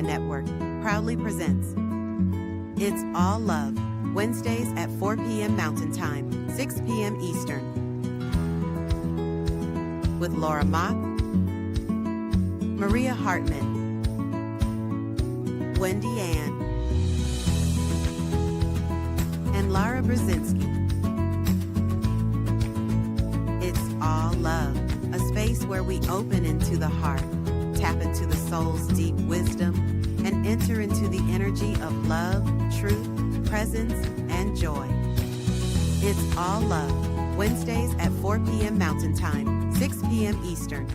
Network proudly presents It's All Love, Wednesdays at 4 p.m. Mountain Time, 6 p.m. Eastern, with Laura Mock, Maria Hartman, Wendy Ann, and Lara Brzezinski. It's All Love, a space where we open into the heart, tap into the soul's deep wisdom, and enter into the energy of love, truth, presence, and joy. It's All Love, Wednesdays at 4 p.m. Mountain Time, 6 p.m. Eastern.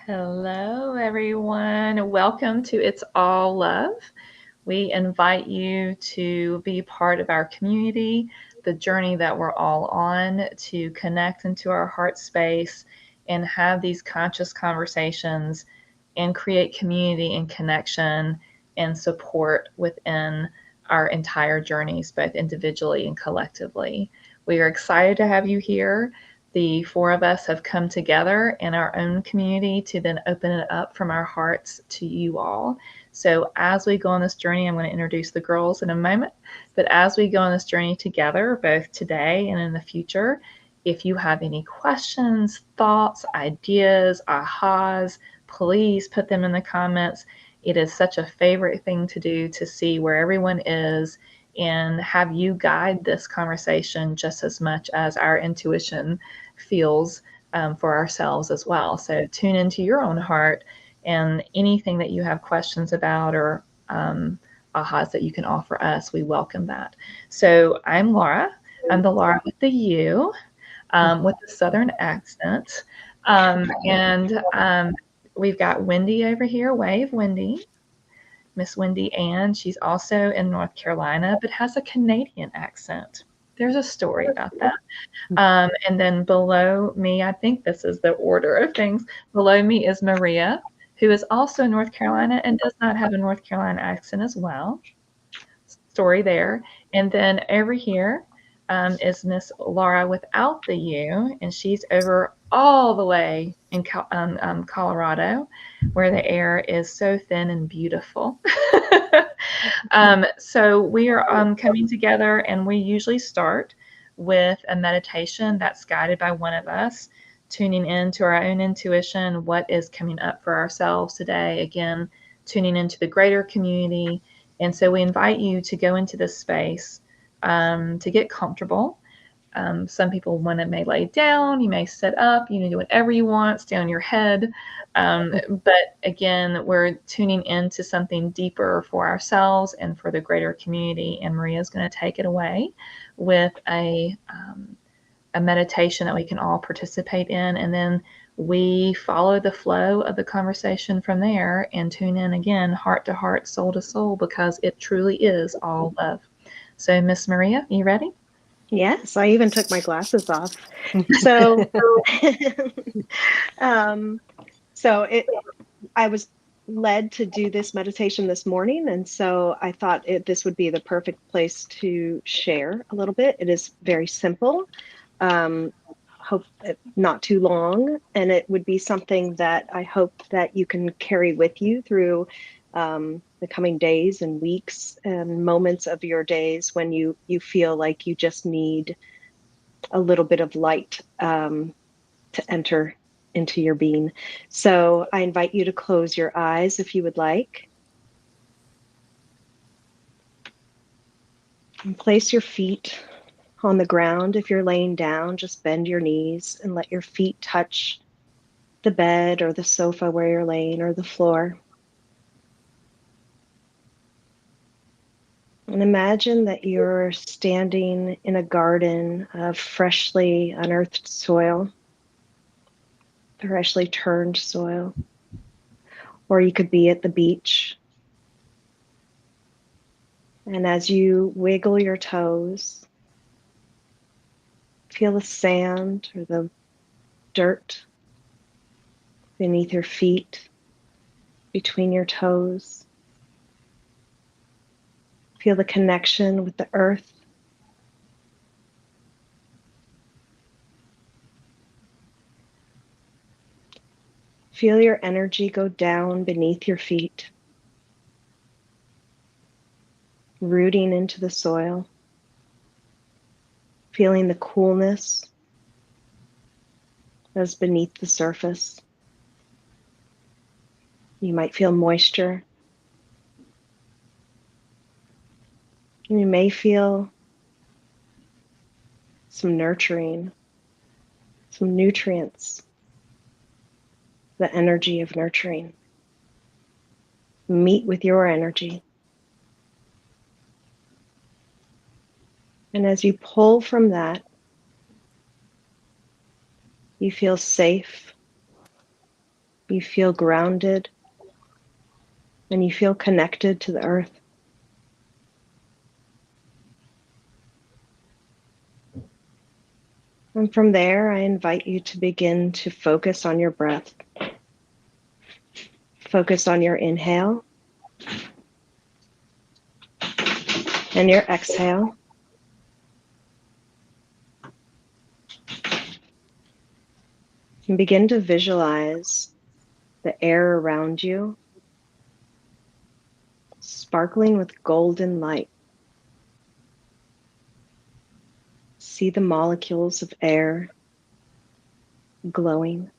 Hello, everyone. Welcome to It's All Love. We invite you to be part of our community, the journey that we're all on to connect into our heart space and have these conscious conversations and create community and connection and support within our entire journeys, both individually and collectively. We are excited to have you here. The four of us have come together in our own community to then open it up from our hearts to you all. So as we go on this journey, I'm going to introduce the girls in a moment, but as we go on this journey together, both today and in the future, if you have any questions, thoughts, ideas, ahas, please put them in the comments. It is such a favorite thing to do, to see where everyone is and have you guide this conversation just as much as our intuition feels for ourselves as well. So tune into your own heart, and anything that you have questions about or ahas that you can offer us, we welcome that. So I'm Laura. I'm the Laura with the U, with the Southern accent. We've got Wendy over here. Wave, Wendy. Miss Wendy Ann. She's also in North Carolina, but has a Canadian accent. There's a story about that. And then below me, I think this is the order of things. Below me is Maria, who is also in North Carolina and does not have a North Carolina accent as well. Story there. And then over here is Miss Laura without the U, and she's over all the way in Colorado, where the air is so thin and beautiful. So we are coming together, and we usually start with a meditation that's guided by one of us, tuning into our own intuition, what is coming up for ourselves today, again, tuning into the greater community. And so we invite you to go into this space to get comfortable. Some people may lay down, you may sit up, you can do whatever you want, stay on your head. But again, we're tuning into something deeper for ourselves and for the greater community. And Maria's going to take it away with a meditation that we can all participate in. And then we follow the flow of the conversation from there and tune in again, heart to heart, soul to soul, because it truly is all love. So Miss Maria, you ready? Yes, I even took my glasses off. So, I was led to do this meditation this morning, and so I thought this would be the perfect place to share a little bit. It is very simple, hope not too long, and it would be something that I hope that you can carry with you through the coming days and weeks and moments of your days when you feel like you just need a little bit of light to enter into your being. So I invite you to close your eyes if you would like. And place your feet on the ground. If you're laying down, just bend your knees and let your feet touch the bed or the sofa where you're laying, or the floor. And imagine that you're standing in a garden of freshly unearthed soil, freshly turned soil. Or you could be at the beach. And as you wiggle your toes, feel the sand or the dirt beneath your feet, between your toes. Feel the connection with the earth. Feel your energy go down beneath your feet, rooting into the soil, feeling the coolness that's beneath the surface. You might feel moisture. And you may feel some nurturing, some nutrients, the energy of nurturing. Meet with your energy. And as you pull from that, you feel safe, you feel grounded, and you feel connected to the earth. And from there, I invite you to begin to focus on your breath. Focus on your inhale and your exhale. And begin to visualize the air around you sparkling with golden light. See the molecules of air glowing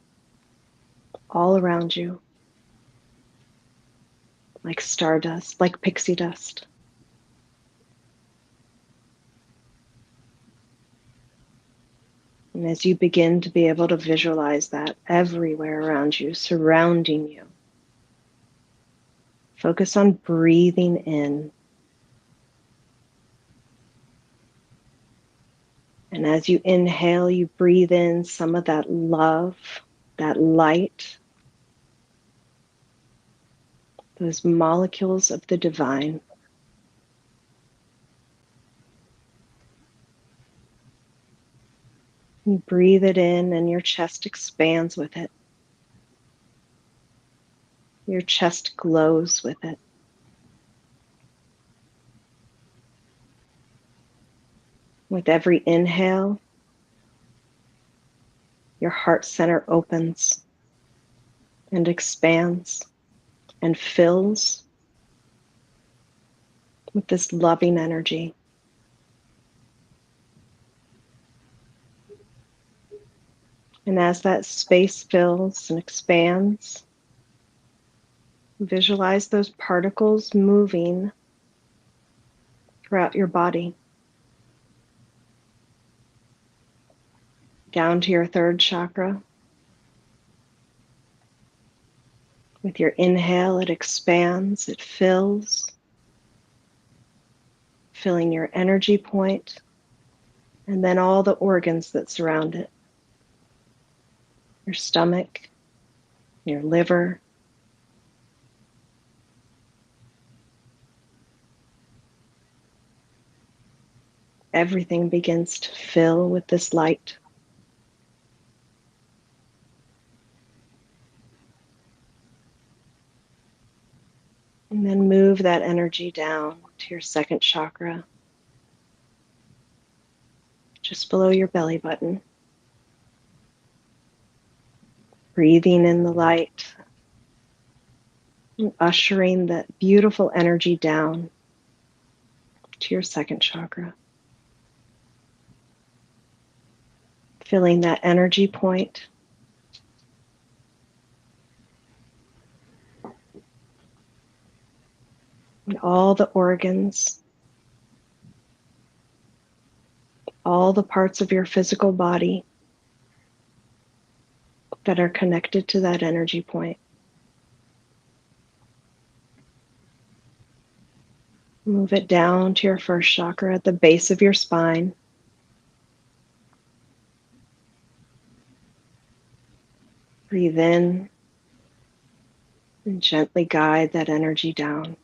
all around you like stardust, like pixie dust. And as you begin to be able to visualize that everywhere around you, surrounding you, focus on breathing in. And as you inhale, you breathe in some of that love, that light, those molecules of the divine. You breathe it in and your chest expands with it. Your chest glows with it. With every inhale, your heart center opens and expands and fills with this loving energy. And as that space fills and expands, visualize those particles moving throughout your body, down to your third chakra. With your inhale, it expands, it fills, filling your energy point, and then all the organs that surround it. Your stomach, your liver, everything begins to fill with this light. And then move that energy down to your second chakra, just below your belly button. Breathing in the light and ushering that beautiful energy down to your second chakra. Filling that energy point and all the organs, all the parts of your physical body that are connected to that energy point. Move it down to your first chakra at the base of your spine. Breathe in and gently guide that energy down.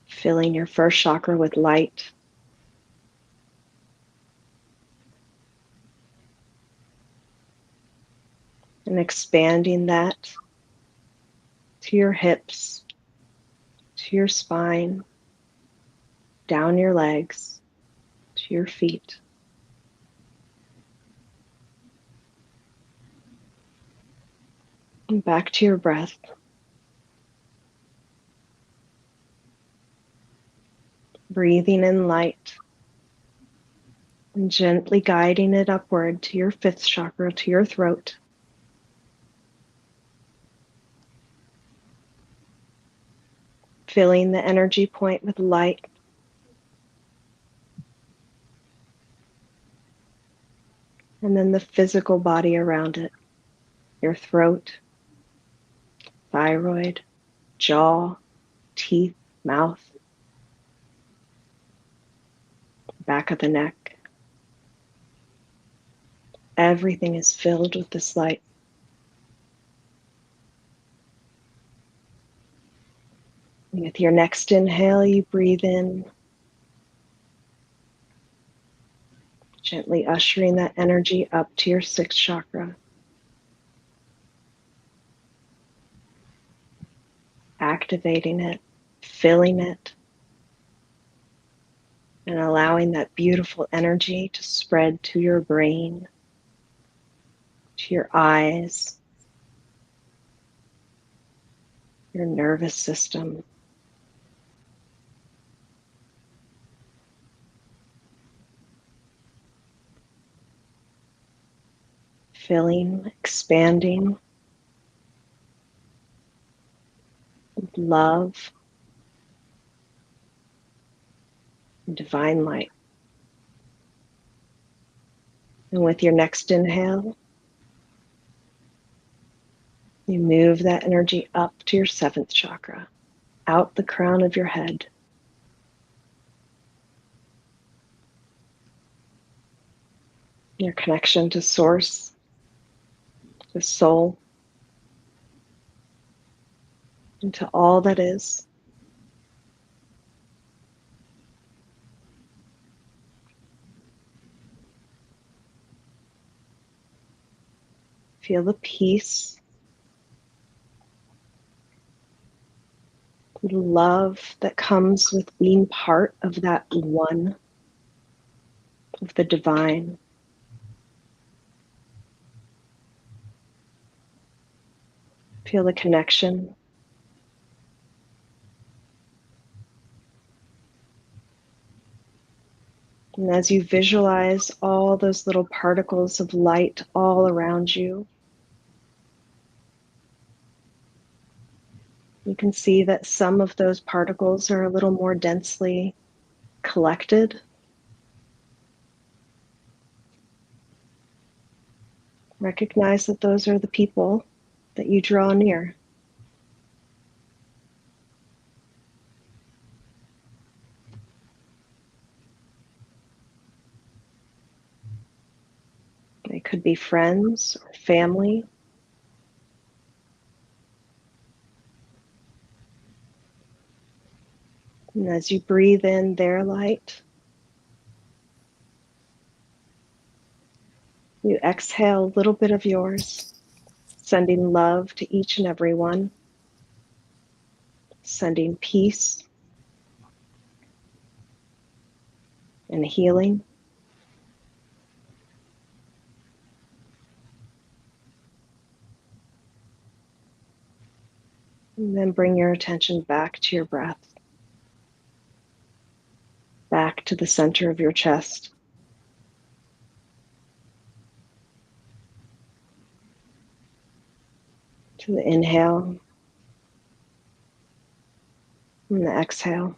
Filling your first chakra with light. And expanding that to your hips, to your spine, down your legs, to your feet. And back to your breath. Breathing in light and gently guiding it upward to your fifth chakra, to your throat. Filling the energy point with light. And then the physical body around it, your throat, thyroid, jaw, teeth, mouth, back of the neck. Everything is filled with this light. And with your next inhale, you breathe in, gently ushering that energy up to your sixth chakra. Activating it, filling it, and allowing that beautiful energy to spread to your brain, to your eyes, your nervous system. Filling, expanding with love and divine light. And with your next inhale, you move that energy up to your seventh chakra, out the crown of your head. Your connection to source, to soul, and to all that is. Feel the peace, the love that comes with being part of that one, of the divine. Feel the connection. And as you visualize all those little particles of light all around you, you can see that some of those particles are a little more densely collected. Recognize that those are the people that you draw near. They could be friends or family. And as you breathe in their light, you exhale a little bit of yours, sending love to each and every one, sending peace and healing. And then bring your attention back to your breath, back to the center of your chest. To the inhale and the exhale.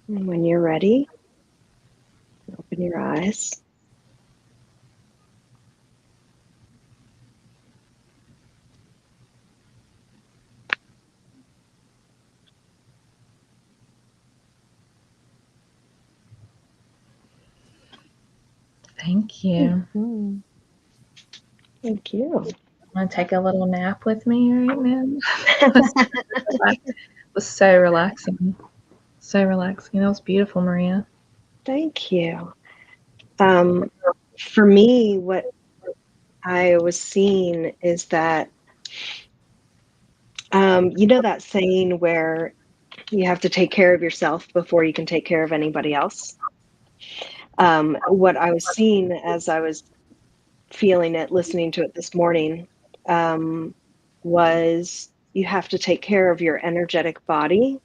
And when you're ready, open your eyes. Thank you. Mm-hmm. Thank you. Want to take a little nap with me right now? It was so relaxing. So relaxing. That was beautiful, Maria. Thank you. For me, what I was seeing is that, you know, that saying where You have to take care of yourself before you can take care of anybody else. What I was seeing as I was feeling it, listening to it this morning, was you have to take care of your energetic body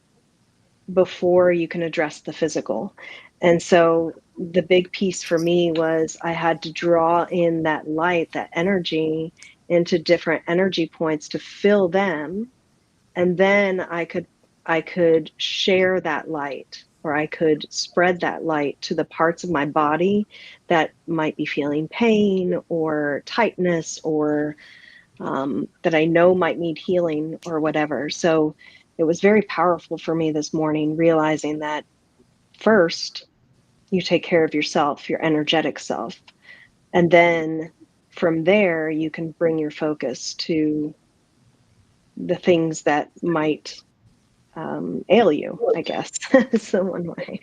before you can address the physical. And so the big piece for me was I had to draw in that light, that energy into different energy points to fill them. And then I could share that light, or I could spread that light to the parts of my body that might be feeling pain or tightness, or that I know might need healing or whatever. So it was very powerful for me this morning, realizing that first you take care of yourself, your energetic self. And then from there, you can bring your focus to the things that might ail you, I guess, is the one way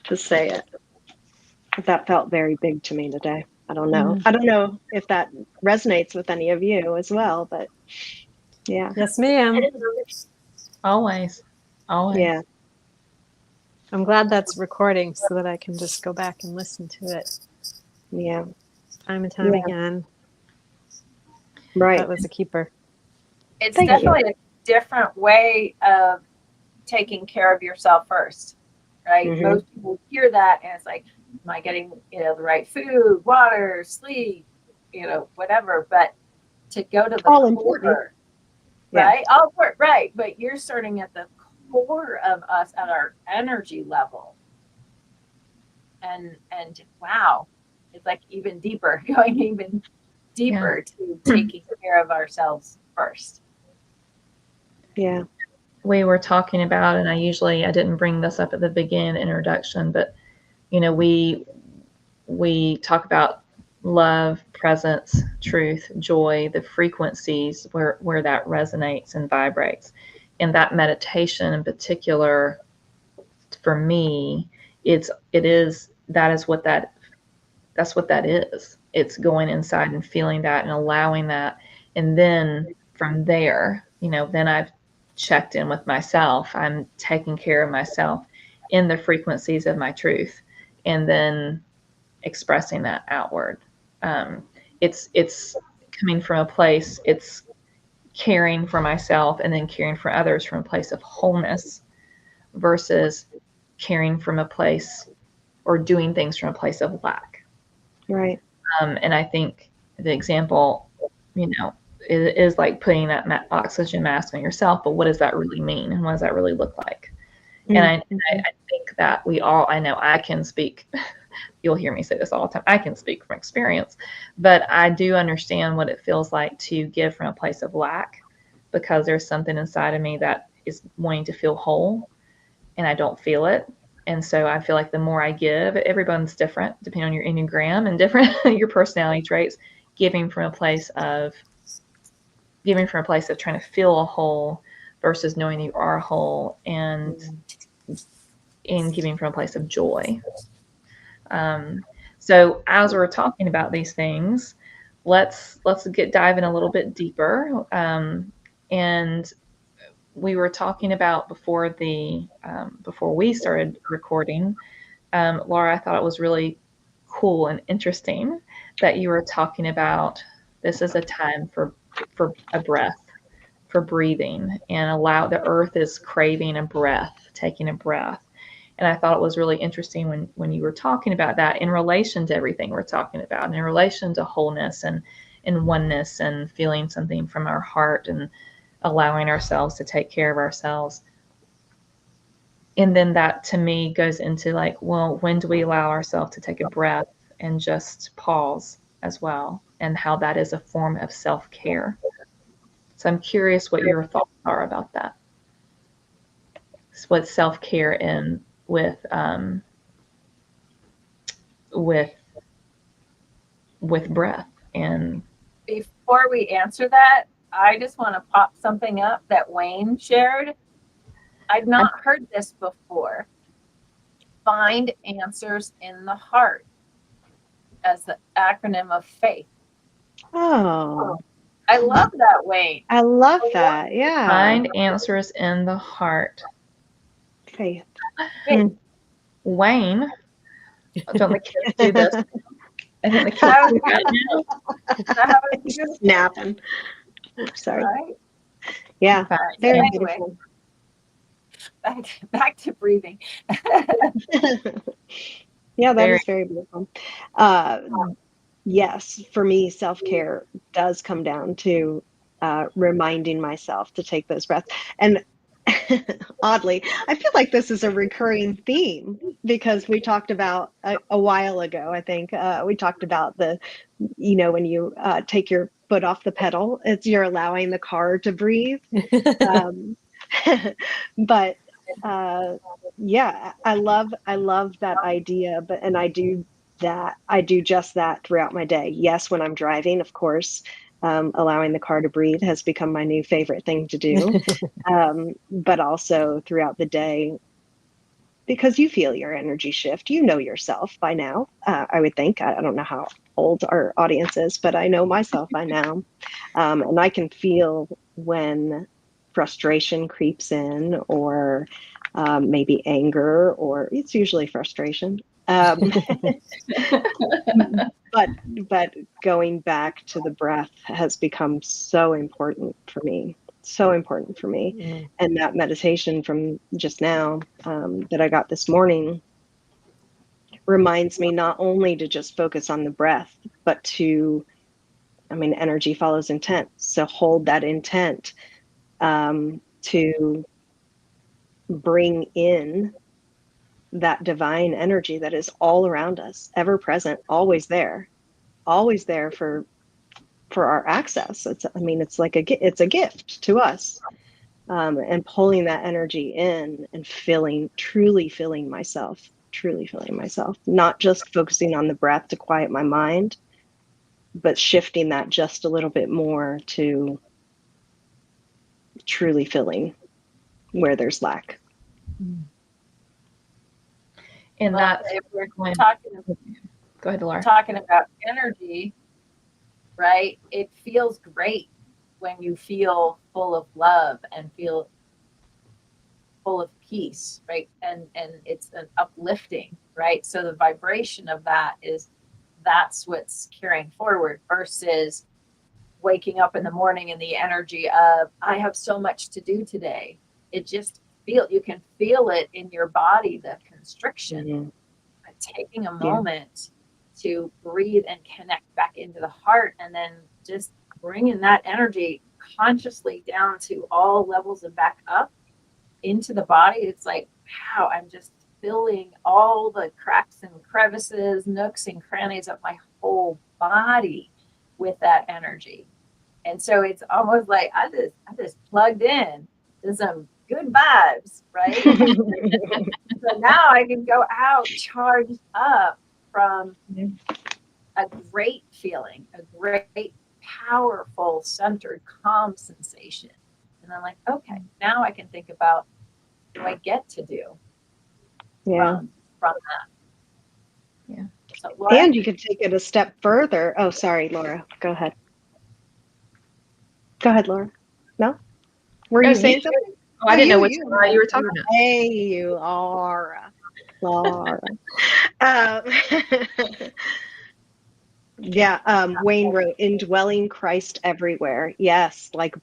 to say it. But that felt very big to me today. I don't know. I don't know if that resonates with any of you as well, but yeah. Yes, ma'am. Always. Always. Yeah. I'm glad that's recording so that I can just go back and listen to it Yeah. time and time Yeah. again. Right. That was a keeper. It's Thank you. definitely a different way of taking care of yourself first, right? Mhm. Most people hear that and it's like, am I getting, the right food, water, sleep, whatever. But to go to the All core, important. Yeah. right? All important, right. But you're starting at the core of us at our energy level. And wow, it's like even deeper, going even deeper to taking care of ourselves first. Yeah. We were talking about, and I didn't bring this up at the beginning introduction, but we talk about love, presence, truth, joy, the frequencies where that resonates and vibrates. And that meditation in particular, for me, that's what that is. It's going inside and feeling that and allowing that. And then from there, then I've checked in with myself. I'm taking care of myself in the frequencies of my truth, and then expressing that outward. It's coming from a place, it's caring for myself and then caring for others from a place of wholeness versus caring from a place or doing things from a place of lack. Right. And I think the example, is like putting that oxygen mask on yourself, but what does that really mean? And what does that really look like? Mm-hmm. And I think that I know I can speak, you'll hear me say this all the time, I can speak from experience, but I do understand what it feels like to give from a place of lack, because there's something inside of me that is wanting to feel whole and I don't feel it. And so I feel like the more I give, everyone's different depending on your Enneagram and different your personality traits, giving from a place of trying to feel a whole versus knowing you are whole, and giving from a place of joy. So as we're talking about these things, let's dive in a little bit deeper. And we were talking about before we started recording, Laura, I thought it was really cool and interesting that you were talking about this is a time for a breath, for breathing, and allow the earth is craving a breath, taking a breath. And I thought it was really interesting when you were talking about that in relation to everything we're talking about, and in relation to wholeness and oneness and feeling something from our heart and allowing ourselves to take care of ourselves. And then that to me goes into like, well, when do we allow ourselves to take a breath and just pause as well, and how that is a form of self-care. So I'm curious what your thoughts are about that. So what self-care in with breath. And before we answer that, I just want to pop something up that Wayne shared. I've not heard this before. Find answers in the heart as the acronym of faith. Oh, I love that, Wayne. I love that. Yeah. find answers in the heart. Faith. Wait, Wayne, don't the kids do this? I think the kids That do was- that is that how it's Just used? snapping. Oops, sorry. Right? Yeah, now. very Anyway. beautiful. Back to breathing. Yeah, that Very. is very beautiful. Yes, for me, self-care does come down to reminding myself to take those breaths. And oddly, I feel like this is a recurring theme because we talked about a while ago, I think, we talked about when you take your foot off the pedal, you're allowing the car to breathe. Um, but yeah, I love that idea, and I do just that throughout my day. Yes, when I'm driving, of course, allowing the car to breathe has become my new favorite thing to do. But also throughout the day, because you feel your energy shift. You know yourself by now, I would think. I don't know how old our audience is, but I know myself by now. And I can feel when frustration creeps in, or maybe anger, or it's usually frustration. But going back to the breath has become so important for me. So important for me. Mm. And that meditation from just now, that I got this morning, reminds me not only to just focus on the breath, but energy follows intent. So hold that intent, to bring in that divine energy that is all around us, ever present, always there for our access. It's like it's a gift to us. And pulling that energy in and truly filling myself, not just focusing on the breath to quiet my mind, but shifting that just a little bit more to truly filling where there's lack. And Well, that's if we're when. Go ahead, Laura. talking about energy, right? It feels great when you feel full of love and feel full of peace, right? And it's an uplifting, right? So the vibration of that's what's carrying forward versus waking up in the morning and the energy of I have so much to do today. It just you can feel it in your body, the constriction. Mm-hmm. But taking a moment to breathe and connect back into the heart, and then just bringing that energy consciously down to all levels and back up into the body. It's like, wow, I'm just filling all the cracks and crevices, nooks and crannies of my whole body with that energy. And so it's almost like I just plugged in to some good vibes, right? So now I can go out charged up from a great feeling, a great, powerful, centered, calm sensation. And I'm like, okay, now I can think about what I get to do from that. Yeah. So, Laura? And you could take it a step further. Oh, sorry, Laura. Go ahead. No? Were you saying something? Oh, I didn't know which Laura you were talking about. Hey, you, Laura. Yeah, Wayne wrote, indwelling Christ everywhere. Yes, like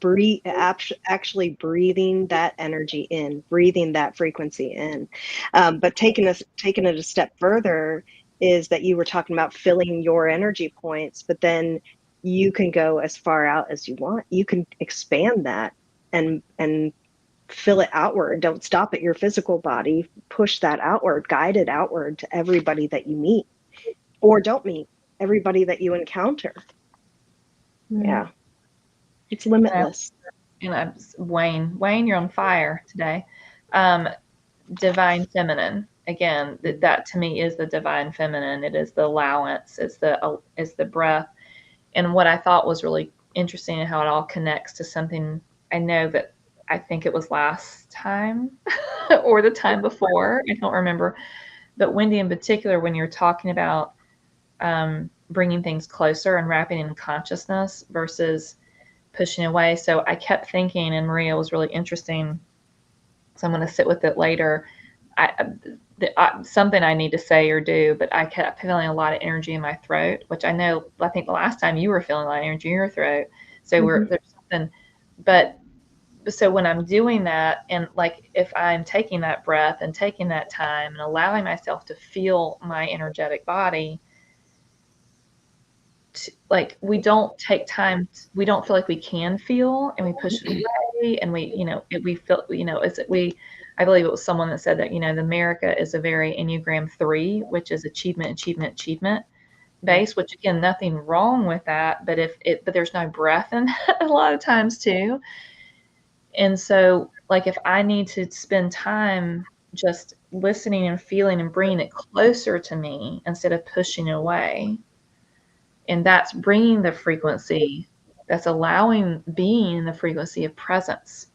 actually breathing that energy in, breathing that frequency in. But taking it a step further is that you were talking about filling your energy points, but then you can go as far out as you want. You can expand that and fill it outward. Don't stop at your physical body. Push that outward, guide it outward to everybody that you meet or don't meet, everybody that you encounter. Yeah. It's limitless. And Wayne, you're on fire today. Divine feminine. Again, that to me is the divine feminine. It is the allowance. It's the breath. And what I thought was really interesting and how it all connects to something I know that I think it was last time or the time before. I don't remember. But Wendy, in particular, when you're talking about bringing things closer and wrapping in consciousness versus pushing away. So I kept thinking, and Maria was really interesting, so I'm going to sit with it later, something I need to say or do, but I kept feeling a lot of energy in my throat, which I think the last time you were feeling a lot of energy in your throat. So there's something, but so when I'm doing that, and like if I'm taking that breath and taking that time and allowing myself to feel my energetic body, like we don't take time, we don't feel like we can feel, and we push it away, and we feel, I believe it was someone that said that, the America is a very Enneagram 3, which is achievement based, which again, nothing wrong with that, but but there's no breath in that a lot of times too. And so like if I need to spend time just listening and feeling and bringing it closer to me instead of pushing it away, and that's bringing the frequency, that's allowing being the frequency of presence,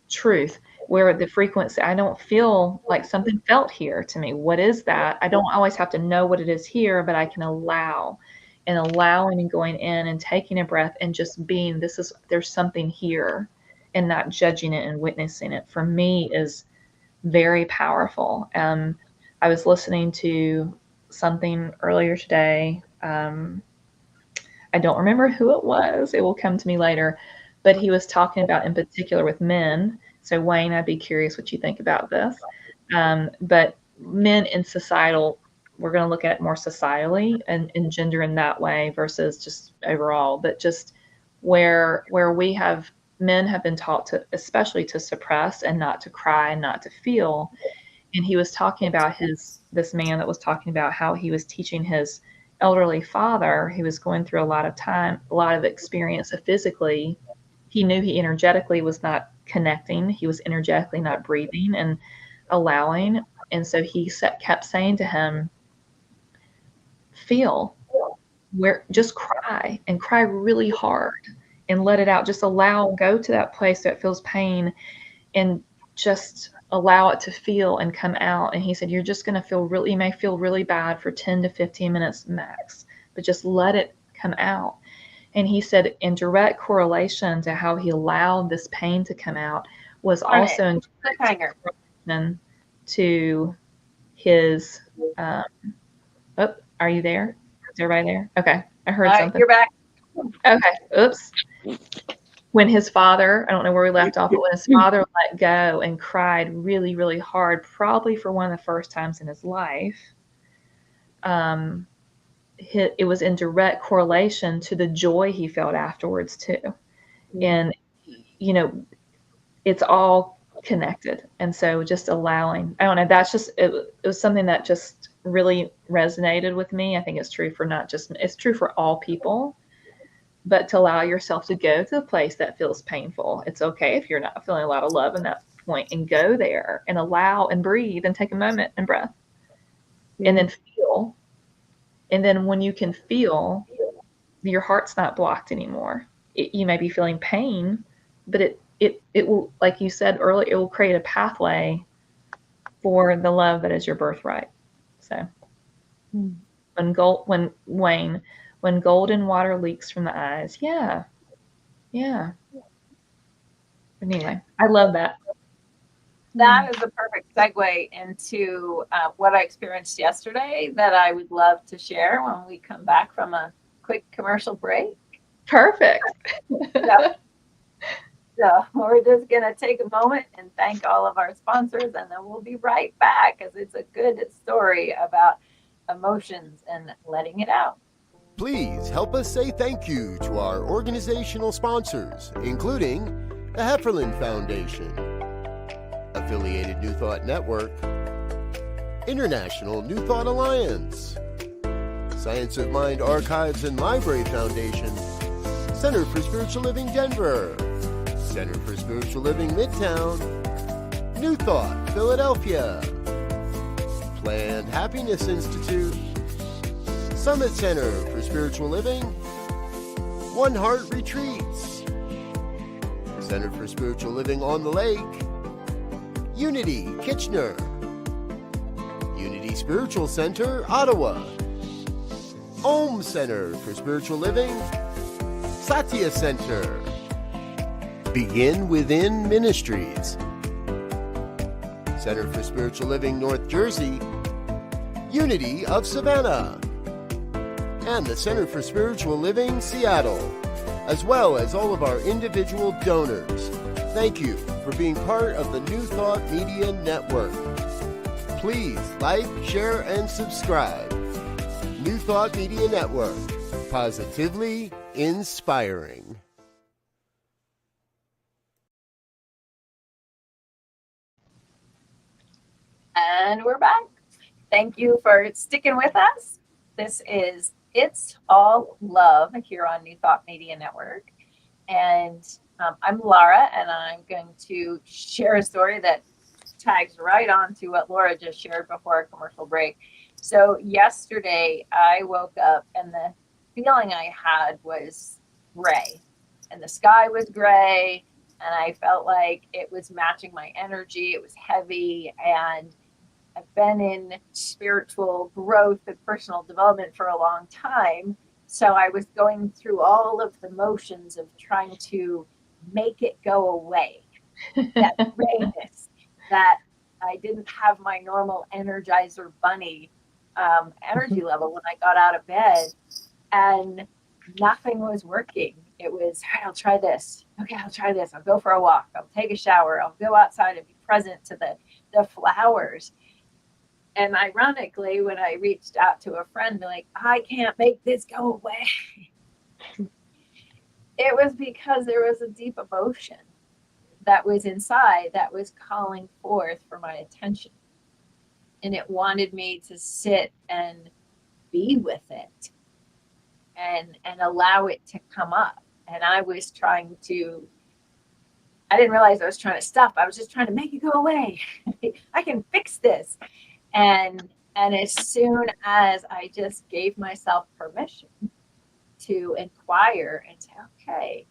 truth, where the frequency, I don't feel like something felt here to me. What is that? I don't always have to know what it is here, but I can allow, and allowing and going in and taking a breath and just being, there's something here, and not judging it and witnessing it, for me is very powerful. I was listening to something earlier today. I don't remember who it was. It will come to me later. But he was talking about, in particular, with men. So Wayne, I'd be curious what you think about this. But men in societal, we're going to look at it more societally and gender in that way versus just overall. But just where men have been taught to, especially to suppress and not to cry and not to feel. And he was talking about this man that was talking about how he was teaching his elderly father, who was going through a lot of experience of physically, he knew he energetically was not connecting. He was energetically not breathing and allowing. And so he kept saying to him, feel, just cry, and cry really hard and let it out. Just go to that place that feels pain and just allow it to feel and come out. And he said, you're just going to you may feel really bad for 10 to 15 minutes max, but just let it come out. And he said, in direct correlation to how he allowed this pain to come out was also in direct correlation to his, are you there? Is everybody there? Okay. I heard something. You're back. Okay. Oops. When his father, I don't know where we left off, but when his father let go and cried really, really hard, probably for one of the first times in his life, it was in direct correlation to the joy he felt afterwards too. And, it's all connected. And so just allowing, I don't know, it was something that just really resonated with me. I think it's true for it's true for all people. But to allow yourself to go to the place that feels painful. It's okay if you're not feeling a lot of love in that point, and go there and allow and breathe and take a moment and breath, and then feel. And then when you can feel, your heart's not blocked anymore. You may be feeling pain, but it will, like you said earlier, it will create a pathway for the love that is your birthright. So when golden water leaks from the eyes. Yeah. But anyway, I love that. That is a perfect segue into what I experienced yesterday that I would love to share when we come back from a quick commercial break. Perfect. So we're just going to take a moment and thank all of our sponsors, and then we'll be right back, because it's a good story about emotions and letting it out. Please help us say thank you to our organizational sponsors, including the Hefferland Foundation, Affiliated New Thought Network, International New Thought Alliance, Science of Mind Archives and Library Foundation, Center for Spiritual Living Denver, Center for Spiritual Living Midtown, New Thought Philadelphia, Planned Happiness Institute, Summit Center for Spiritual Living, One Heart Retreats, Center for Spiritual Living on the Lake, Unity Kitchener, Unity Spiritual Center Ottawa, Om Center for Spiritual Living, Satya Center, Begin Within Ministries, Center for Spiritual Living North Jersey, Unity of Savannah, and the Center for Spiritual Living Seattle, as well as all of our individual donors. Thank you for being part of the New Thought Media Network. Please like, share, and subscribe. New Thought Media Network, positively inspiring. And we're back. Thank you for sticking with us. This is It's All Love here on New Thought Media Network. And I'm Laura, and I'm going to share a story that tags right on to what Laura just shared before a commercial break. So yesterday I woke up and the feeling I had was gray, and the sky was gray, and I felt like it was matching my energy. It was heavy, and I've been in spiritual growth and personal development for a long time. So I was going through all of the motions of trying to make it go away. That grayness, that I didn't have my normal Energizer Bunny energy level when I got out of bed, and nothing was working. It was, all right, I'll try this. Okay, I'll try this. I'll go for a walk. I'll take a shower. I'll go outside and be present to the flowers. And ironically, when I reached out to a friend, like, I can't make this go away. It was because there was a deep emotion that was inside that was calling forth for my attention. And it wanted me to sit and be with it and allow it to come up. And I was trying to, I didn't realize I was trying to stop. I was just trying to make it go away. I can fix this. And as soon as I just gave myself permission to inquire and say, okay,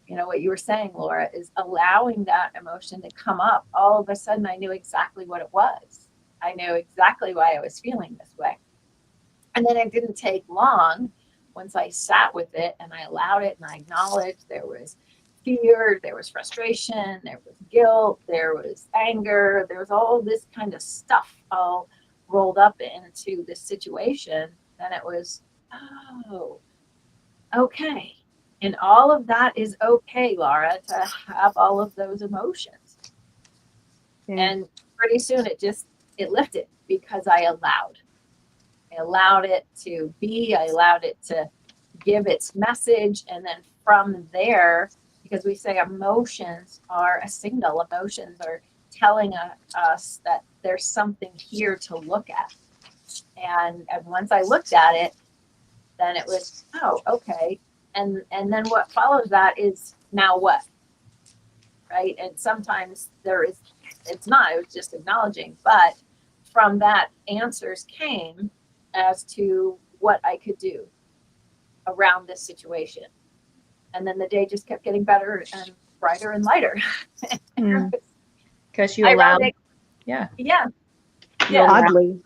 you know, what you were saying, Laura, is allowing that emotion to come up. All of a sudden, I knew exactly what it was. I knew exactly why I was feeling this way. And then it didn't take long once I sat with it and I allowed it and I acknowledged there was fear, there was frustration, there was guilt, there was anger, there was all this kind of stuff all rolled up into this situation. Then it was, oh, okay. And all of that is okay, Laura, to have all of those emotions. Yeah. And pretty soon it lifted because I allowed it to be, I allowed it to give its message. And then from there, because we say emotions are a signal, emotions are telling us that there's something here to look at. And once I looked at it, then it was, oh, okay. And then what follows that is, now what? Right? And sometimes it's not, it was just acknowledging. But from that, answers came as to what I could do around this situation. And then the day just kept getting better and brighter and lighter. Because you allowed, yeah. Oddly,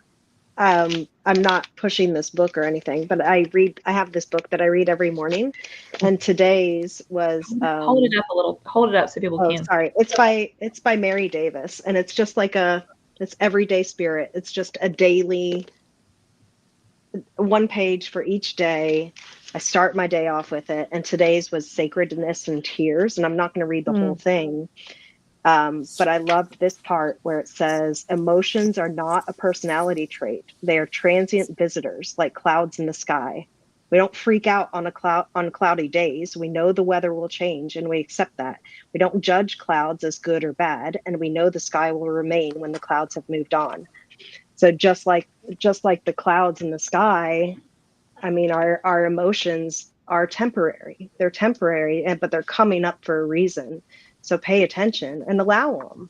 I'm not pushing this book or anything, but I have this book that I read every morning, and today's was hold it up a little, hold it up so people can. Sorry, it's by Mary Davis, and it's just like it's everyday spirit. It's just a daily, one page for each day. I start my day off with it, and today's was sacredness and tears, and I'm not going to read the whole thing. But I loved this part where it says, emotions are not a personality trait. They are transient visitors, like clouds in the sky. We don't freak out on cloudy days. We know the weather will change, and we accept that. We don't judge clouds as good or bad, and we know the sky will remain when the clouds have moved on. So just like the clouds in the sky, I mean, our emotions are temporary. They're temporary, but they're coming up for a reason. So pay attention and allow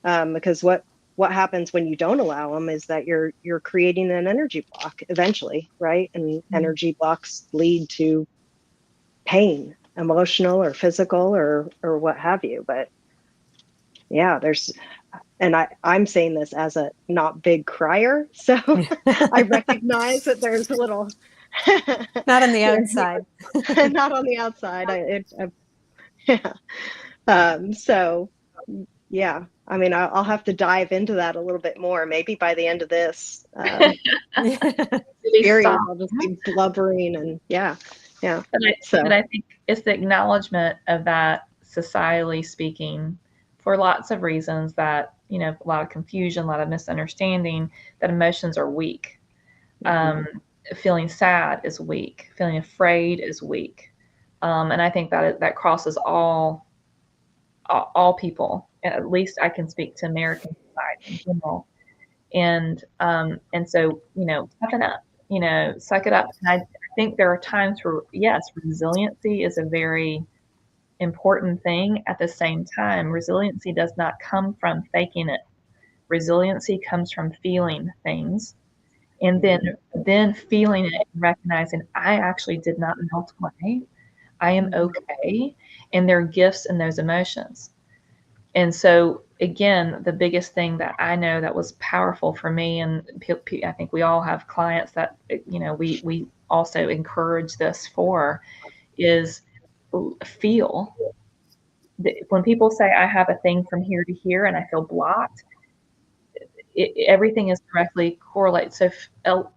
them, because what happens when you don't allow them is that you're creating an energy block eventually, right? And energy blocks lead to pain, emotional or physical or what have you. But yeah, and I'm saying this as a not big crier, so I recognize that there's a little Not on the outside. not on the outside. Yeah. So yeah. I mean, I'll have to dive into that a little bit more. Maybe by the end of this Really series, stop. I'll just be blubbering and yeah. So But I think it's the acknowledgement of that, societally speaking, for lots of reasons, that, a lot of confusion, a lot of misunderstanding, that emotions are weak. Um, Feeling sad is weak. Feeling afraid is weak. And I think that crosses all people. At least I can speak to American society in general. And so, toughen up, suck it up. And I think there are times where, yes, resiliency is a very important thing. At the same time, resiliency does not come from faking it. Resiliency comes from feeling things, and then feeling it and recognizing I actually did not melt away. I am okay, and there are gifts in those emotions. And so, again, the biggest thing that I know that was powerful for me, and I think we all have clients that, we also encourage this for, is feel. When people say, I have a thing from here to here and I feel blocked, everything is directly correlated. So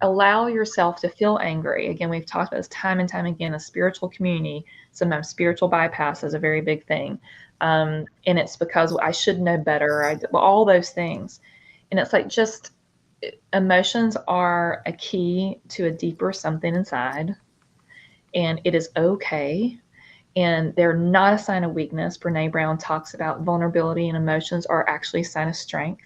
allow yourself to feel angry. Again, we've talked about this time and time again. A spiritual community, sometimes spiritual bypass is a very big thing. And it's because I should know better. All those things. And it's like, just emotions are a key to a deeper something inside. And it is okay. And they're not a sign of weakness. Brene Brown talks about vulnerability and emotions are actually a sign of strength.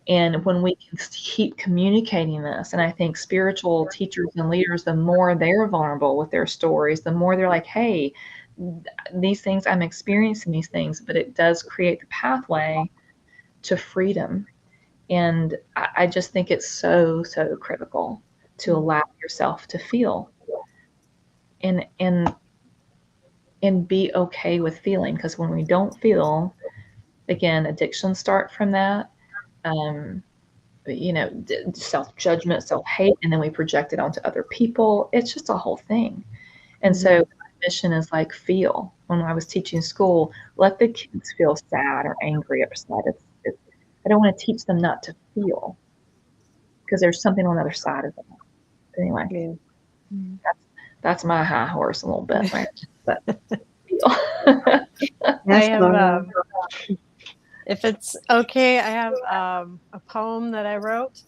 And when we can keep communicating this, and I think spiritual teachers and leaders, the more they're vulnerable with their stories, the more they're like, hey, these things, I'm experiencing these things, but it does create the pathway to freedom. And I just think it's so, so critical to allow yourself to feel and be okay with feeling. Because when we don't feel, again, addictions start from that. Self-judgment, self-hate, and then we project it onto other people. It's just a whole thing. And so my mission is like, feel. When I was teaching school, let the kids feel sad or angry, upset. I don't want to teach them not to feel, because there's something on the other side of that. Anyway, that's my high horse a little bit, right? But feel. I have, if it's okay, I have a poem that I wrote,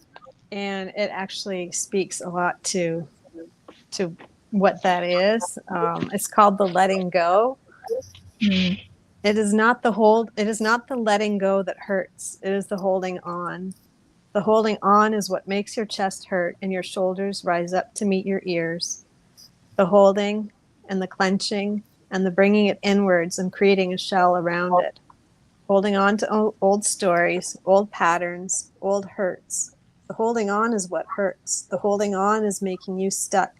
and it actually speaks a lot to what that is. It's called The Letting Go. It is not the letting go that hurts. It is the holding on. The holding on is what makes your chest hurt and your shoulders rise up to meet your ears. The holding and the clenching and the bringing it inwards and creating a shell around it. Holding on to old stories, old patterns, old hurts. The holding on is what hurts. The holding on is making you stuck,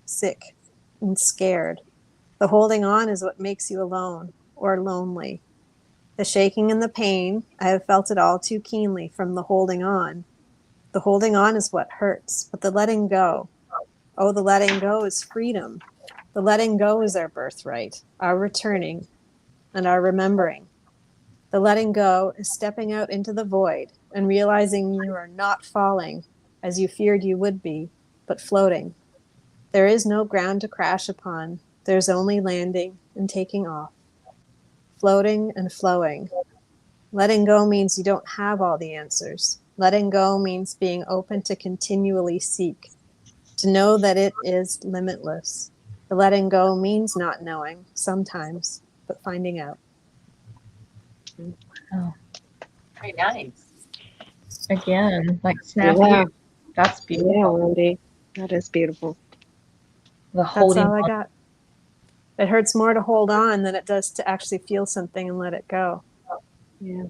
sick, and scared. The holding on is what makes you alone or lonely. The shaking and the pain, I have felt it all too keenly from the holding on. The holding on is what hurts, but the letting go. Oh, the letting go is freedom. The letting go is our birthright, our returning, and our remembering. The letting go is stepping out into the void and realizing you are not falling as you feared you would be, but floating. There is no ground to crash upon. There's only landing and taking off. Floating and flowing. Letting go means you don't have all the answers. Letting go means being open to continually seek, to know that it is limitless. The letting go means not knowing sometimes, but finding out. Oh, Very nice. again, like snap Yeah. you. That's beautiful. Yeah, Wendy, that is beautiful. The That's holding all I on. got. It hurts more to hold on than it does to actually feel something and let it go. Yeah.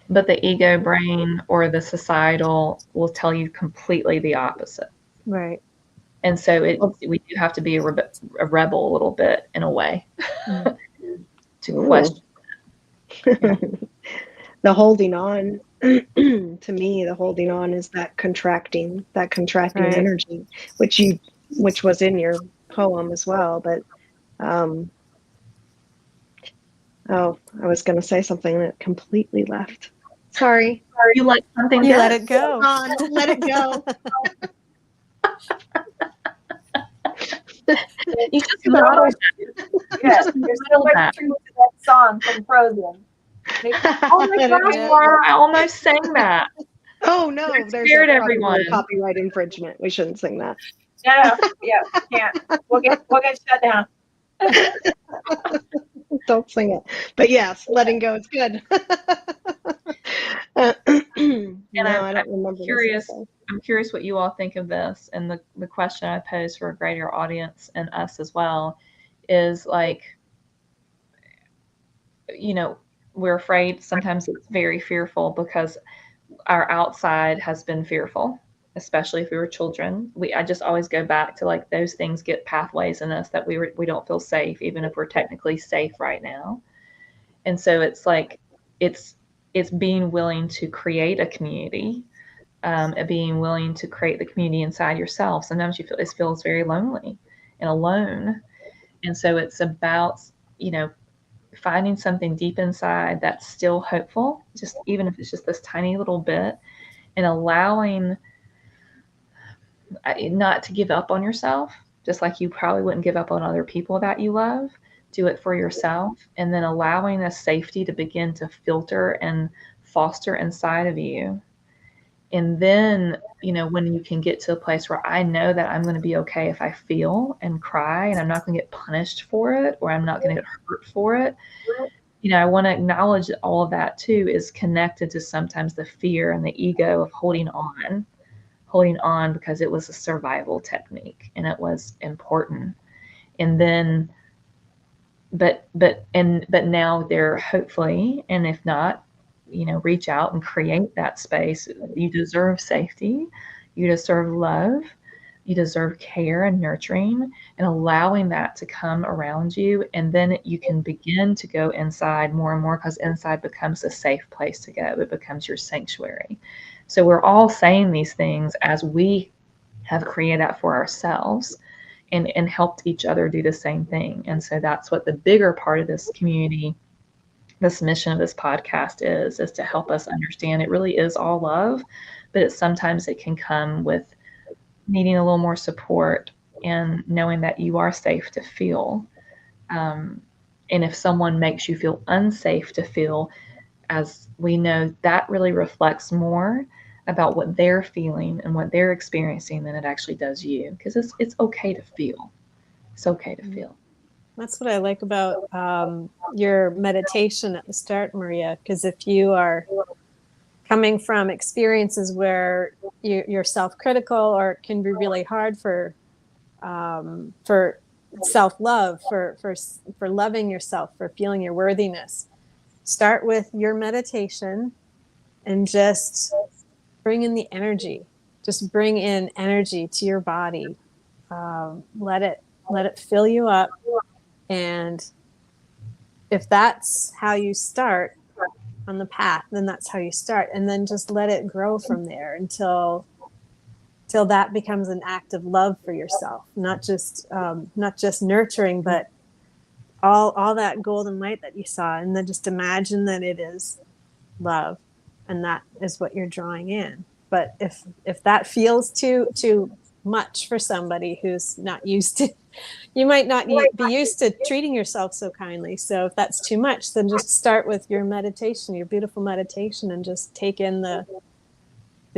But the ego brain or the societal will tell you completely the opposite. Right. And so we do have to be a rebel a little bit, in a way, to question. The holding on, to me, the holding on is that contracting Right. energy, which was in your poem as well. But Oh, I was going to say something that completely left. Sorry. You let something You go. let it go. Let it go. You just modeled Yes, there's so much that. truth to that song from Frozen. Oh my Let it gosh, go. Laura, I almost sang that. Oh no, there's Scared probably everyone. copyright infringement. We shouldn't sing that. No, yeah, can't. We'll get shut down. Don't sing it. But yes, letting go is good. No, I don't remember curious. this. I'm curious what you all think of this, and the question I pose for a greater audience and us as well is like, you know, we're afraid. Sometimes it's very fearful because our outside has been fearful, especially if we were children. I just always go back to like those things get pathways in us that we don't feel safe, even if we're technically safe right now. And so it's like it's being willing to create a community, being willing to create the community inside yourself. Sometimes it feels very lonely and alone, and so it's about, you know, finding something deep inside that's still hopeful, just even if it's just this tiny little bit, and allowing not to give up on yourself, just like you probably wouldn't give up on other people that you love. Do it for yourself, and then allowing a safety to begin to filter and foster inside of you. And then, you know, when you can get to a place where I know that I'm going to be okay if I feel and cry, and I'm not going to get punished for it, or I'm not going to get hurt for it. You know, I want to acknowledge that all of that too is connected to sometimes the fear and the ego of holding on because it was a survival technique and it was important. And then, but now they're hopefully, and if not, you know, reach out and create that space. You deserve safety. You deserve love. You deserve care and nurturing, and allowing that to come around you. And then you can begin to go inside more and more, because inside becomes a safe place to go. It becomes your sanctuary. So we're all saying these things as we have created that for ourselves, and helped each other do the same thing. And so that's what the bigger part of this community, this mission of this podcast is to help us understand it really is all love, but sometimes it can come with needing a little more support and knowing that you are safe to feel. And if someone makes you feel unsafe to feel, as we know, that really reflects more about what they're feeling and what they're experiencing than it actually does you, because it's okay to feel. It's okay to feel. That's what I like about your meditation at the start, Maria, because if you are coming from experiences where you're self-critical, or it can be really hard for self-love, for loving yourself, for feeling your worthiness, start with your meditation and just bring in the energy. Just bring in energy to your body. Let it fill you up. And if that's how you start on the path, then that's how you start. And then just let it grow from there until that becomes an act of love for yourself, not just nurturing, but all that golden light that you saw. And then just imagine that it is love, and that is what you're drawing in. But if that feels too much for somebody who's not used to, you might not be used to treating yourself so kindly. So if that's too much, then just start with your meditation, your beautiful meditation, and just take in the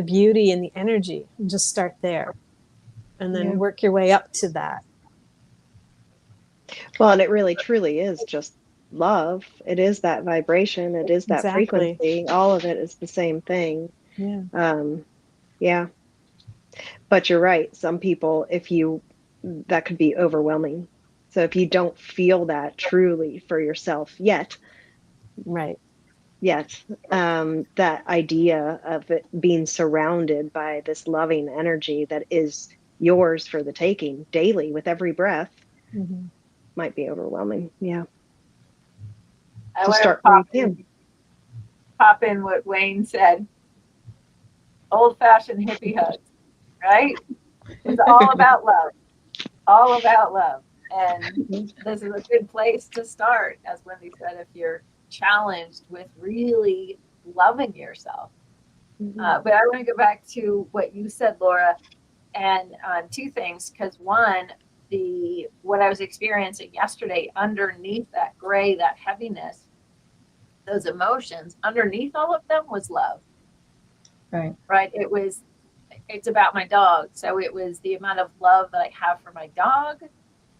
beauty and the energy, and just start there, and then work your way up to that. Well, and it really truly is just love. It is that vibration. It is that frequency. All of it is the same thing. Yeah. Yeah. But you're right. Some people, that could be overwhelming. So if you don't feel that truly for yourself yet, that idea of it being surrounded by this loving energy that is yours for the taking daily with every breath, might be overwhelming. Yeah. I So want start to pop in what Wayne said. Old-fashioned hippie hugs, right? It's all about love. All about love. And this is a good place to start, as Wendy said, if you're challenged with really loving yourself. But I want to go back to what you said, Laura, and two things. Because one, what I was experiencing yesterday, underneath that gray, that heaviness, those emotions, underneath all of them was love. Right. Right. It's about my dog. So it was the amount of love that I have for my dog.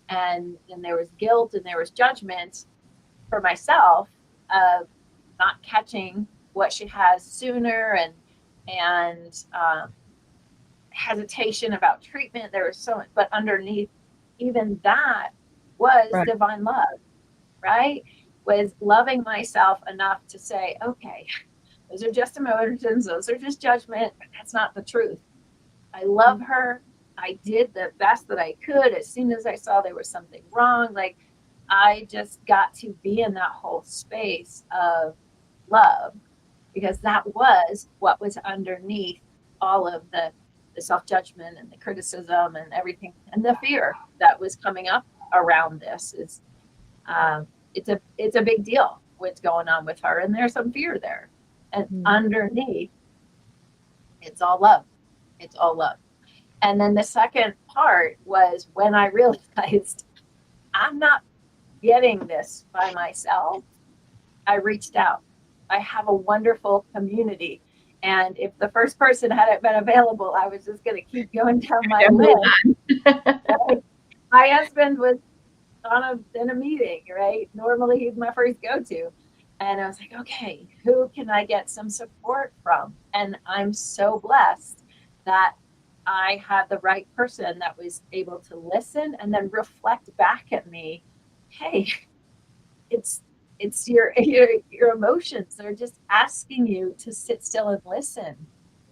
And then there was guilt and there was judgment for myself of not catching what she has sooner, and hesitation about treatment. There was so much, but underneath even that was Right. divine love, right? Was loving myself enough to say, okay, those are just emotions, those are just judgment, but that's not the truth. I love her. I did the best that I could. As soon as I saw there was something wrong, like I just got to be in that whole space of love, because that was what was underneath all of the self-judgment and the criticism and everything, and the fear that was coming up around this. Is it's a big deal what's going on with her, and there's some fear there, and underneath it's all love. It's all love. And then the second part was when I realized I'm not getting this by myself. I reached out. I have a wonderful community. And if the first person hadn't been available, I was just going to keep going down my list. My husband was in a meeting, right? Normally he's my first go-to. And I was like, okay, who can I get some support from? And I'm so blessed that I had the right person that was able to listen and then reflect back at me. Hey, it's your emotions. They're just asking you to sit still and listen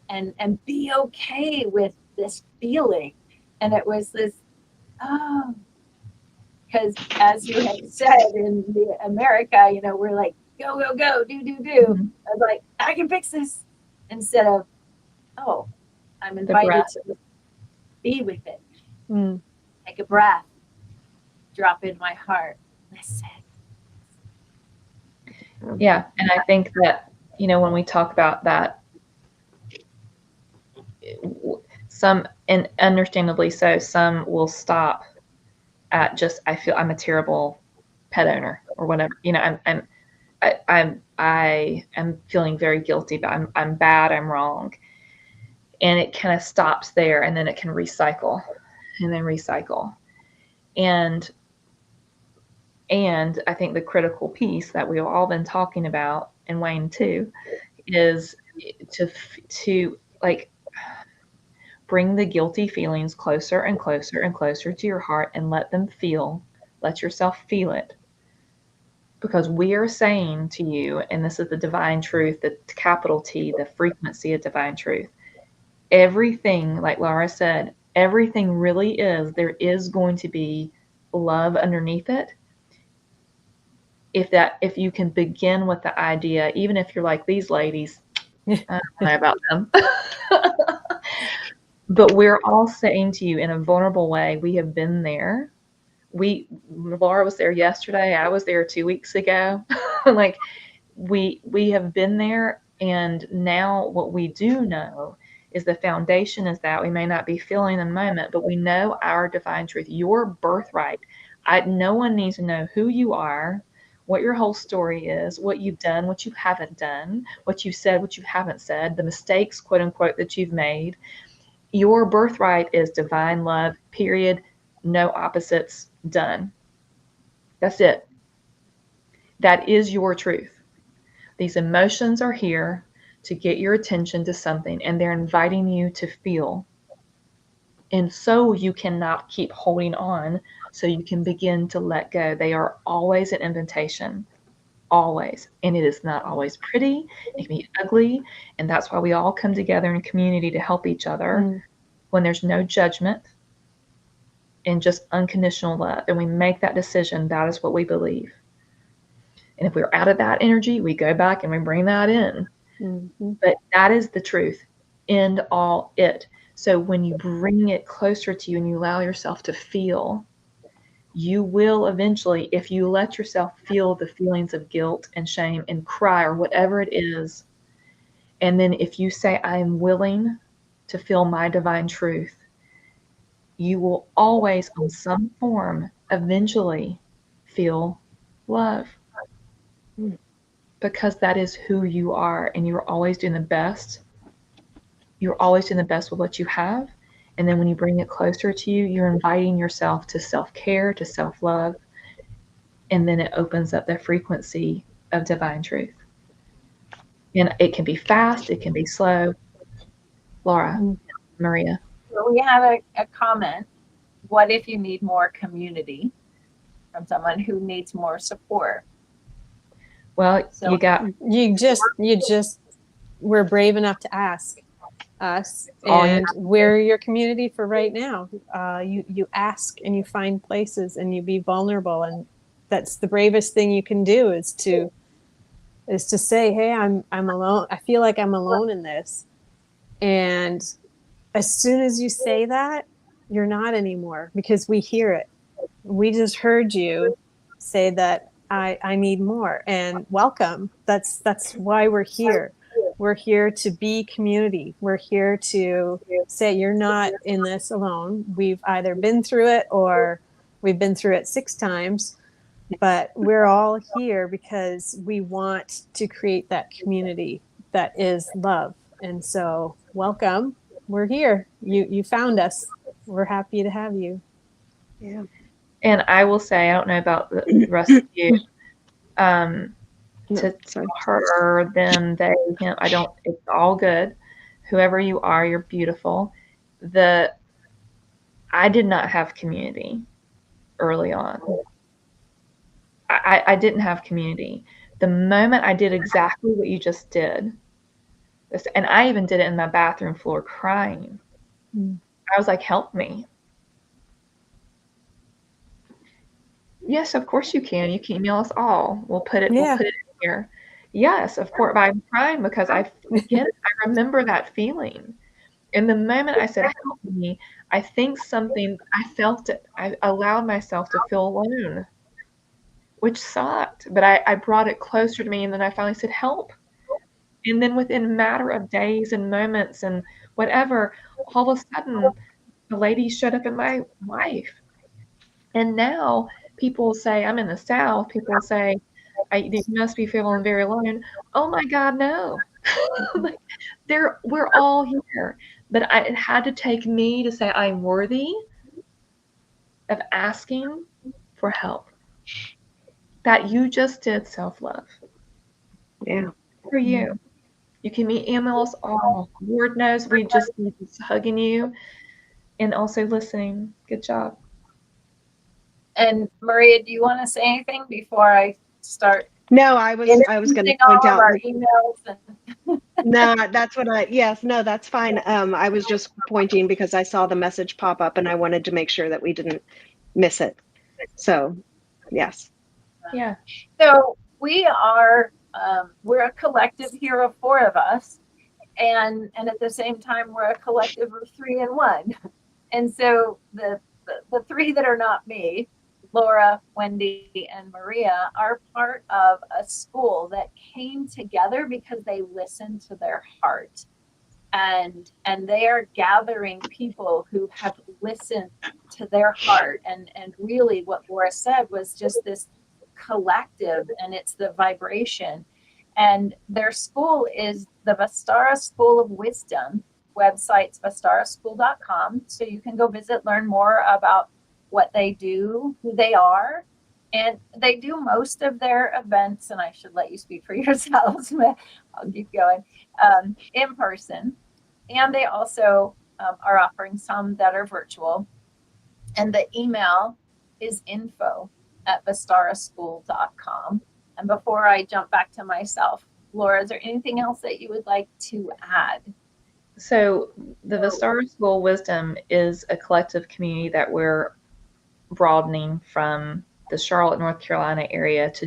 and be okay with this feeling. And it was this, oh, because as you had said in America, we're like, go, go, go, do, do, do. I was like, I can fix this, instead of, oh, I'm invited to be with it. Take a breath, drop in my heart, listen. Yeah. And I think that, when we talk about that, some, and understandably so, some will stop at just, I feel I'm a terrible pet owner or whatever. I am feeling very guilty, but I'm bad, I'm wrong. And it kind of stops there, and then it can recycle and then recycle. And I think the critical piece that we've all been talking about, and Wayne too, is to like bring the guilty feelings closer and closer and closer to your heart, and let yourself feel it. Because we are saying to you, and this is the divine truth, the capital T, the frequency of divine truth. Everything, like Laura said, everything really is, there is going to be love underneath it. If you can begin with the idea, even if you're like these ladies, I don't know about them. But we're all saying to you in a vulnerable way, we have been there. Laura was there yesterday. I was there 2 weeks ago. Like we have been there. And now what we do know is the foundation is that we may not be feeling the moment, but we know our divine truth, your birthright. No one needs to know who you are, what your whole story is, what you've done, what you haven't done, what you said, what you haven't said, the mistakes, quote unquote, that you've made. Your birthright is divine love, period. No opposites, done. That's it. That is your truth. These emotions are here to get your attention to something, and they're inviting you to feel. And so you cannot keep holding on, so you can begin to let go. They are always an invitation, always. And it is not always pretty. It can be ugly. And that's why we all come together in a community to help each other when there's no judgment and just unconditional love. And we make that decision. That is what we believe. And if we're out of that energy, we go back and we bring that in. But that is the truth. End all it. So when you bring it closer to you and you allow yourself to feel, you will eventually, if you let yourself feel the feelings of guilt and shame and cry or whatever it is, and then if you say, I am willing to feel my divine truth, you will always, on some form, eventually feel love. Because that is who you are, and you're always doing the best. You're always doing the best with what you have. And then when you bring it closer to you, you're inviting yourself to self-care, to self-love, and then it opens up the frequency of divine truth. And it can be fast, it can be slow. Laura, Maria. So we have a comment. What if you need more community from someone who needs more support? Well, So you just were brave enough to ask us, and we're your community for right now. You ask and you find places and you be vulnerable, and that's the bravest thing you can do is to say, hey, I'm alone. I feel like I'm alone in this. And as soon as you say that, you're not anymore, because we hear it. We just heard you say that I need more, and welcome. That's why we're here. We're here to be community. We're here to say you're not in this alone. We've either been through it or we've been through it 6 times, but we're all here because we want to create that community that is love. And so welcome. We're here. You found us. We're happy to have you. Yeah. And I will say, I don't know about the rest of you, to her, them, they, him, it's all good. Whoever you are, you're beautiful. I did not have community early on. I didn't have community. The moment I did exactly what you just did, and I even did it in my bathroom floor crying. I was like, help me. Yes, of course you can. You can email us all. We'll put it in here. Yes, of course. But I'm crying because I remember that feeling. And the moment I said, help me, I felt it. I allowed myself to feel alone, which sucked. But I brought it closer to me, and then I finally said, help. And then within a matter of days and moments and whatever, all of a sudden, the lady showed up in my life. And now people say, I'm in the South, people say, you must be feeling very alone. Oh my God, no. Like, we're all here. But it had to take me to say I'm worthy of asking for help. That you just did self-love. Yeah. For you. You can email us all. Lord knows we just need hugging you and also listening. Good job. And Maria, do you want to say anything before I start? No, I was going to point out our emails. No, that's what no, that's fine. I was just pointing because I saw the message pop up and I wanted to make sure that we didn't miss it. So, yes. Yeah. So we are, we're a collective here of 4 of us. And at the same time, we're a collective of 3 in 1. And so the 3 that are not me, Laura, Wendy, and Maria, are part of a school that came together because they listened to their heart. And they are gathering people who have listened to their heart. And really what Laura said was just this collective, and it's the vibration. And their school is the Vistara School of Wisdom. Website's vistaraschool.com. So you can go visit, learn more about what they do, who they are. And they do most of their events, and I should let you speak for yourselves, but I'll keep going, in person. And they also are offering some that are virtual. And the email is info@vistaraschool.com. And before I jump back to myself, Laura, is there anything else that you would like to add? So the Vistara School Wisdom is a collective community that we're broadening from the Charlotte, North Carolina area to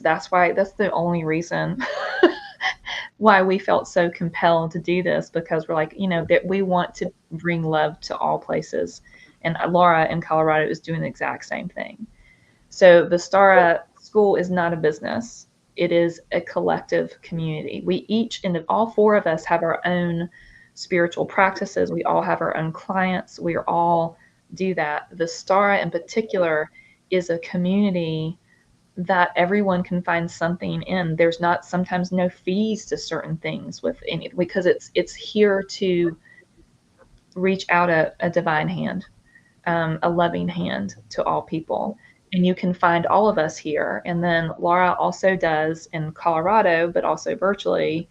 that's the only reason why we felt so compelled to do this, because we're like, that we want to bring love to all places And Laura in Colorado is doing the exact same thing. So the Stara School is not a business. It is a collective community. We each, and all four of us, have our own spiritual practices. We all have our own clients. We all do that. The Stara in particular is a community that everyone can find something in. There's not sometimes no fees to certain things with any, because it's here to reach out a divine hand, a loving hand to all people. And you can find all of us here. And then Laura also does in Colorado, but also virtually,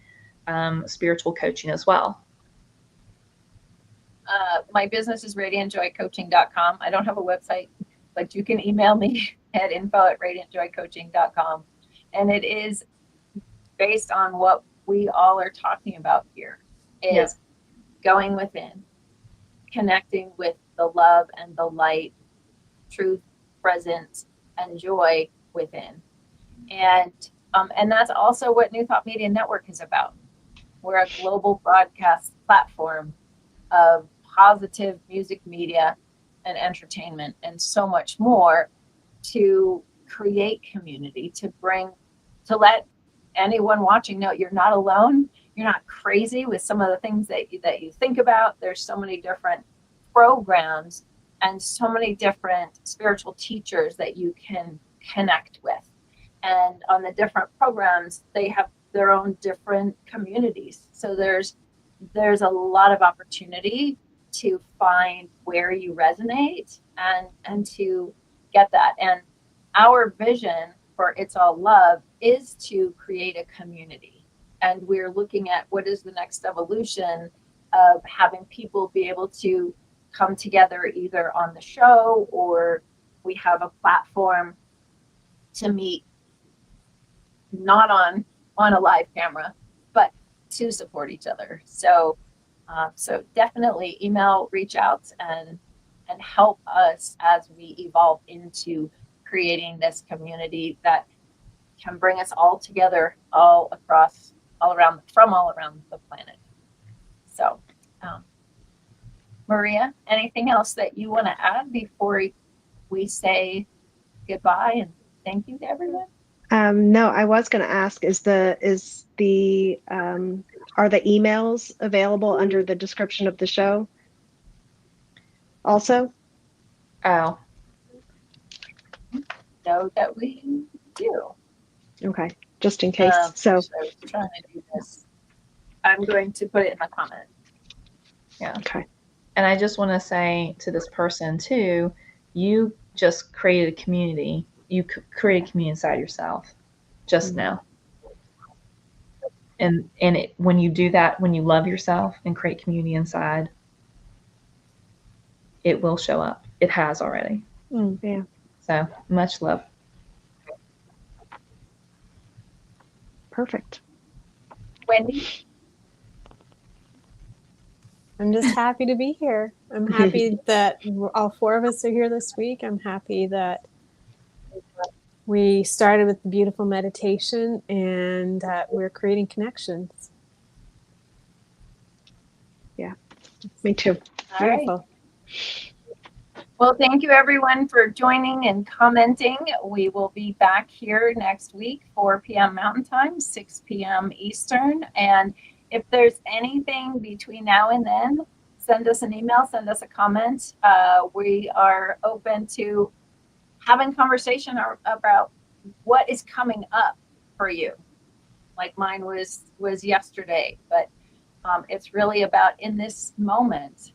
spiritual coaching as well. My business is radiantjoycoaching.com. I don't have a website, but you can email me at info@radiantjoycoaching.com. And it is based on what we all are talking about here, is going within, connecting with the love and the light, truth, presence, and joy within. And that's also what New Thought Media Network is about. We're a global broadcast platform of positive music, media, and entertainment, and so much more, to create community, to let anyone watching know you're not alone. You're not crazy with some of the things that you think about. There's so many different programs and so many different spiritual teachers that you can connect with. And on the different programs, they have their own different communities. So there's a lot of opportunity to find where you resonate and to get that. And our vision for It's All Love is to create a community. And we're looking at what is the next evolution of having people be able to come together either on the show, or we have a platform to meet, not on a live camera, but to support each other. So definitely email, reach out, and help us as we evolve into creating this community that can bring us all together, all around the planet. So, Maria, anything else that you want to add before we say goodbye and thank you to everyone? No, I was going to ask, are the emails available under the description of the show also? Oh, Know that we do. Okay, just in case. So I was trying to do this. I'm going to put it in the comment. yeah. Okay. And I just want to say to this person too, you just created a community. You created a community inside yourself just now. And when you do that, when you love yourself and create community inside, it will show up. It has already. Yeah. So much love. Perfect. Wendy? I'm just happy to be here. I'm happy that all four of us are here this week. I'm happy that we started with the beautiful meditation and that we're creating connections. Yeah, me too. Beautiful. Right. Well, thank you everyone for joining and commenting. We will be back here next week, 4 p.m. Mountain Time, 6 p.m. Eastern. And if there's anything between now and then, send us an email, send us a comment. We are open to having conversation about what is coming up for you. Like mine was yesterday, but it's really about in this moment.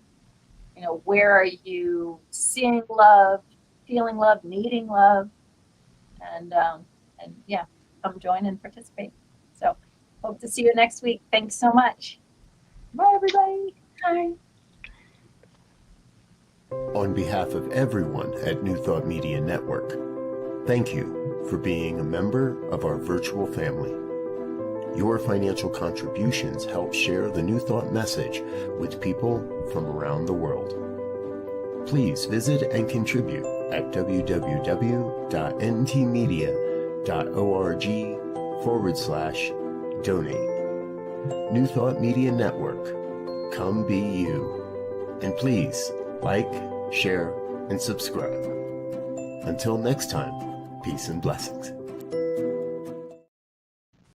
You know, where are you seeing love, feeling love, needing love, and yeah, come join and participate. So hope to see you next week. Thanks so much. Bye, everybody. Bye. On behalf of everyone at New Thought Media Network, thank you for being a member of our virtual family. Your financial contributions help share the New Thought message with people from around the world. Please visit and contribute at www.ntmedia.org/donate. New Thought Media Network, come be you. And please like, share, and subscribe. Until next time, peace and blessings.